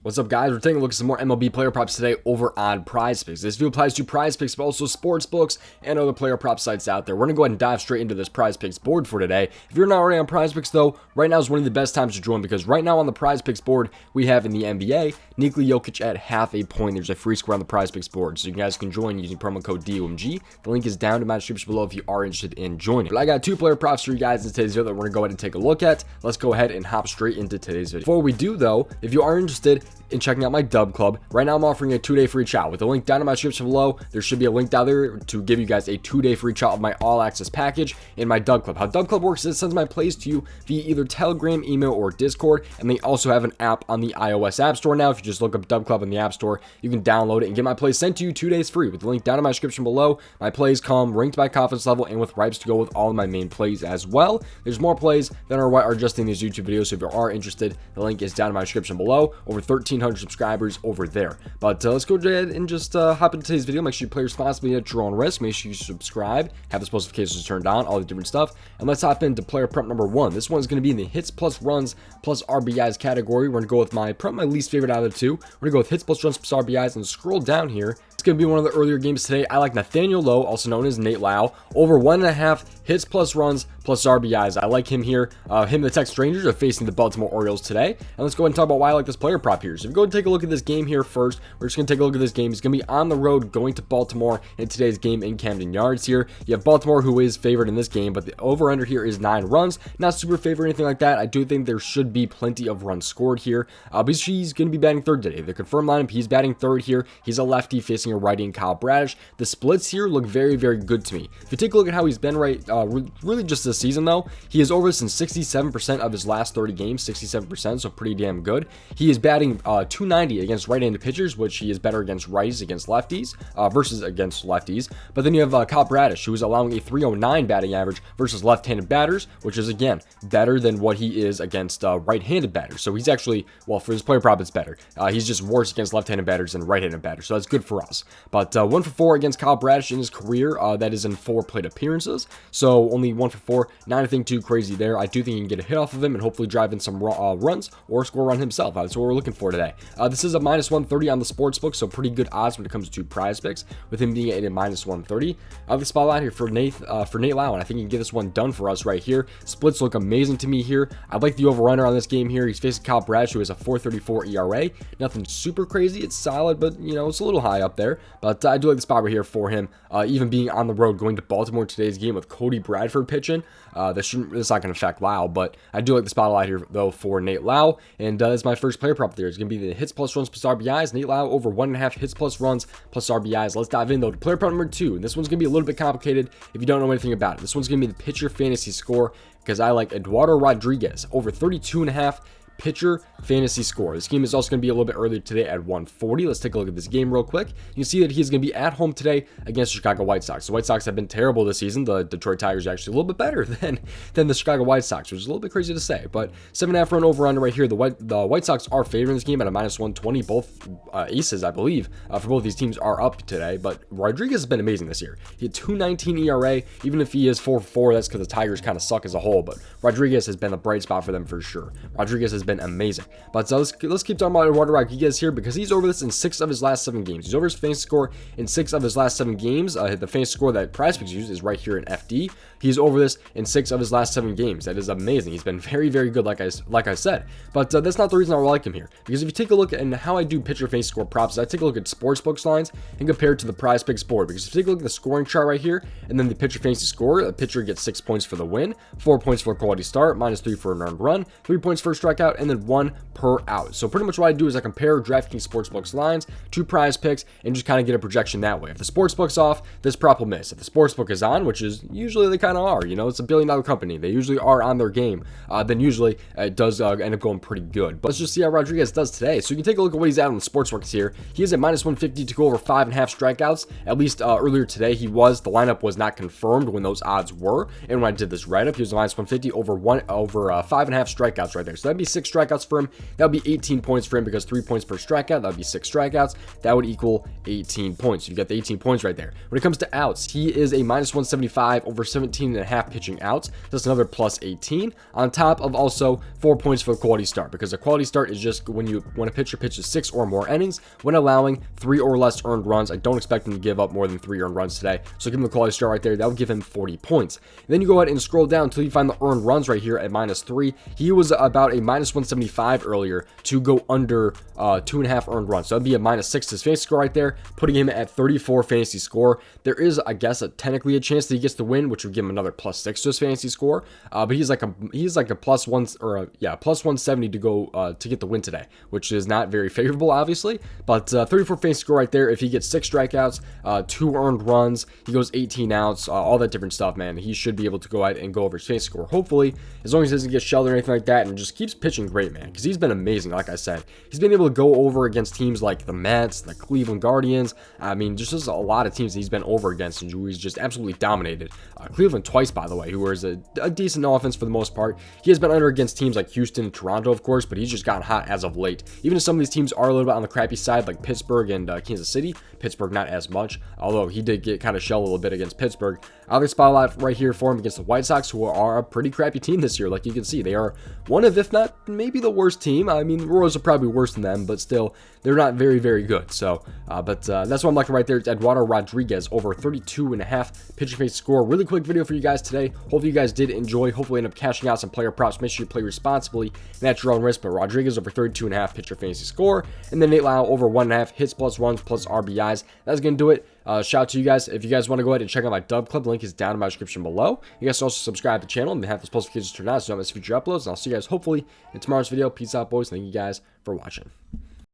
What's up, guys? We're taking a look at some more MLB player props today over on prizepicks. This video applies to prizepicks, but also sports books and other player prop sites out there. We're going to go ahead and dive straight into this prizepicks board for today. If you're not already on prizepicks, though, right now is one of the best times to join because right now on the prizepicks board, we have in the NBA, Nikola Jokic at half a point. There's a free score on the prizepicks board, so you guys can join using promo code DOMG. The link is down in my description below if you are interested in joining. But I got two player props for you guys in today's video that we're going to go ahead and take a look at. Let's go ahead and hop straight into today's video. Before we do, though, if you are interested in checking out my Dub Club, right now I'm offering a 2-day free trial with the link down in my description below. There should be a link down there to give you guys a 2-day free trial of my all access package in my Dub Club. How Dub Club works is it sends my plays to you via either Telegram, email, or Discord, and they also have an app on the iOS App Store now. If you just look up Dub Club in the App Store, you can download it and get my plays sent to you 2 days free with the link down in my description below. My plays come ranked by confidence level and with ripes to go with all of my main plays as well. There's more plays than are just in these YouTube videos, so if you are interested, the link is down in my description below. Over 1,300 subscribers over there. But let's go ahead and just hop into today's video. Make sure you play responsibly at your own risk. Make sure you subscribe, have the notifications turned on, all the different stuff. And let's hop into player prep number 1. This one is going to be in the hits plus runs plus RBIs category. We're going to go with probably my least favorite out of the two. We're going to go with hits plus runs plus RBIs and scroll down here. It's going to be one of the earlier games today. I like Nathaniel Lowe, also known as Nate Lau, over 1.5 hits plus runs plus RBIs. I like him here. Him and the Texas Rangers are facing the Baltimore Orioles today. And let's go ahead and talk about why I like this player prop here. So if you go and take a look at this game here first, we're just going to take a look at this game. He's going to be on the road going to Baltimore in today's game in Camden Yards here. You have Baltimore, who is favored in this game, but the over-under here is 9 runs. Not super favored or anything like that. I do think there should be plenty of runs scored here. But he's going to be batting third today. The confirmed lineup, he's batting third here. He's a lefty facing a righty in Kyle Bradish. The splits here look very, very good to me. If you take a look at how he's been really just this season, though, he is over this in 67% of his last 30 games, 67%, so pretty damn good. He is batting 290 against right-handed pitchers, which he is better against righties against lefties, versus against lefties. But then you have Kyle Bradish, who is allowing a 309 batting average versus left-handed batters, which is, again, better than what he is against right-handed batters. So he's actually, well, for his player prop, it's better. He's just worse against left-handed batters than right-handed batters, so that's good for us. But 1 for 4 against Kyle Bradish in his career, that is in 4 plate appearances, so only 1 for 4, not anything too crazy there. I do think you can get a hit off of him and hopefully drive in some runs or score a run himself. That's what we're looking for today. This is a minus 130 on the sports book, so pretty good odds when it comes to prize picks, with him being at a minus 130. The spotlight here for Nate Lau, and I think he can get this one done for us right here. Splits look amazing to me here. I like the over-runner on this game here. He's facing Kyle Bradish, who has a 4.34 ERA. Nothing super crazy. It's solid, but, you know, it's a little high up there. But I do like the spot right here for him, even being on the road going to Baltimore today's game with Cody Bradford pitching. That's not going to affect Lau, but I do like the spotlight here, though, for Nate Lau. And that's my first player prop there. It's going to be the hits plus runs plus RBIs. Nate Lau over 1.5 hits plus runs plus RBIs. Let's dive in, though, to player prop number 2. And this one's going to be a little bit complicated if you don't know anything about it. This one's going to be the pitcher fantasy score because I like Eduardo Rodriguez over 32.5 pitcher fantasy score. This game is also going to be a little bit earlier today at 1:40. Let's take a look at this game real quick. You can see that he's going to be at home today against the Chicago White Sox. The White Sox have been terrible this season. The Detroit Tigers are actually a little bit better than the Chicago White Sox, which is a little bit crazy to say. But 7.5 run over under right here. The White Sox are favoring this game at a minus 120. Both aces, I believe, for both these teams are up today. But Rodriguez has been amazing this year. He had 2.19 ERA. Even if he is 4-4, that's because the Tigers kind of suck as a whole. But Rodriguez has been a bright spot for them for sure. Rodriguez has been amazing. But let's keep talking about Eduardo Rodriguez here because he's over this in 6 of his last 7 games. He's over his fantasy score in 6 of his last 7 games. The fantasy score that prizepicks use is right here in FD. He's over this in 6 of his last 7 games. That is amazing. He's been very, very good, like I said. But that's not the reason I like him here. Because if you take a look at how I do pitcher fantasy score props, I take a look at sports books lines and compare it to the prizepicks board. Because if you take a look at the scoring chart right here, and then the pitcher fantasy score, the pitcher gets 6 points for the win, 4 points for a quality start, minus 3 for an earned run, 3 points for a strikeout, and then 1 per out. So pretty much what I do is I compare DraftKings Sportsbooks lines to prize picks and just kind of get a projection that way. If the sportsbook's off, this prop will miss. If the sportsbook is on, which is usually they kind of are, you know, it's a billion-dollar company. They usually are on their game. Then usually it does end up going pretty good. But let's just see how Rodriguez does today. So you can take a look at what he's at on the sportsbooks here. He is at minus 150 to go over 5.5 strikeouts. At least earlier today he was. The lineup was not confirmed when those odds were. And when I did this write-up, he was at minus 150 over 5.5 strikeouts right there. So that'd be 6 strikeouts for him, that would be 18 points for him because 3 points per strikeout, that would be 6 strikeouts. That would equal 18 points. You got the 18 points right there. When it comes to outs, he is a minus 175 over 17.5 pitching outs. That's another plus 18 on top of also 4 points for the quality start, because a quality start is just when a pitcher pitches 6 or more innings when allowing 3 or less earned runs. I don't expect him to give up more than 3 earned runs today, so give him the quality start right there. That would give him 40 points. And then you go ahead and scroll down until you find the earned runs right here at minus 3. He was about a minus 175 earlier to go under 2.5 earned runs, so that'd be a minus 6 to his fantasy score right there, putting him at 34 fantasy score. There is, I guess, technically a chance that he gets the win, which would give him another plus 6 to his fantasy score. But he's like a plus 1 or plus 170 to go to get the win today, which is not very favorable, obviously. But 34 fantasy score right there. If he gets 6 strikeouts, 2 earned runs, he goes 18 outs, all that different stuff, man. He should be able to go ahead and go over his fantasy score, hopefully, as long as he doesn't get shelled or anything like that, and just keeps pitching great, man, because he's been amazing. Like I said, he's been able to go over against teams like the Mets, the Cleveland Guardians. I mean, just a lot of teams that he's been over against, and he's just absolutely dominated. Cleveland twice, by the way, who is a decent offense for the most part. He has been under against teams like Houston and Toronto, of course, but he's just gotten hot as of late. Even if some of these teams are a little bit on the crappy side, like Pittsburgh and Kansas City. Pittsburgh not as much, although he did get kind of shelled a little bit against Pittsburgh. Other spotlight right here for him against the White Sox, who are a pretty crappy team this year. Like you can see, they are one of, if not maybe the worst team. I mean, the Royals are probably worse than them, but still, they're not very, very good. So, that's what I'm liking right there. It's Eduardo Rodriguez over 32.5 pitching face score. Really quick video for you guys today. Hopefully you guys did enjoy. Hopefully end up cashing out some player props. Make sure you play responsibly and at your own risk. But Rodriguez over 32.5 pitcher fantasy score, and then Nate Lau over 1.5 hits plus runs plus RBIs. That's gonna do it. Shout out to you guys. If you guys want to go ahead and check out my dub club, the link is down in my description below. You guys can also subscribe to the channel and have those notifications turned on so you don't miss future uploads. And I'll see you guys hopefully in tomorrow's video. Peace out, boys. Thank you guys for watching.